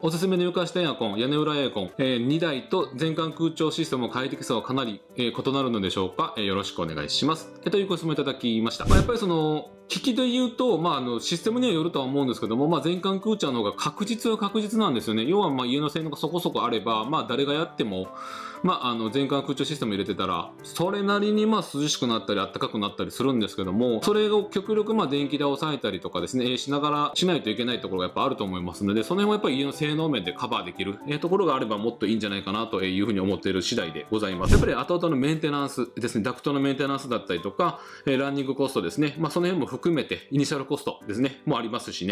おすすめの床下エアコン、屋根裏エアコン、2台と全館空調システムの快適さはかなり、異なるのでしょうか、よろしくお願いします。というご質問いただきました。やっぱりその、機器で言うと、システムにはよるとは思うんですけども、全館空調の方が確実は確実なんですよね。要は家の性能がそこそこあれば、誰がやっても、全館空調システム入れてたら、それなりに涼しくなったり暖かくなったりするんですけども、それを極力電気代を抑えたりとかですね、しながらしないといけないところがやっぱあると思いますので、その辺はやっぱり家の性能面でカバーできる、ところがあればもっといいんじゃないかなというふうに思っている次第でございます。やっぱり後々のメンテナンスですね、ダクトのメンテナンスだったりとか、ランニングコストですね、その辺も含めてイニシャルコストですね、もありますしね、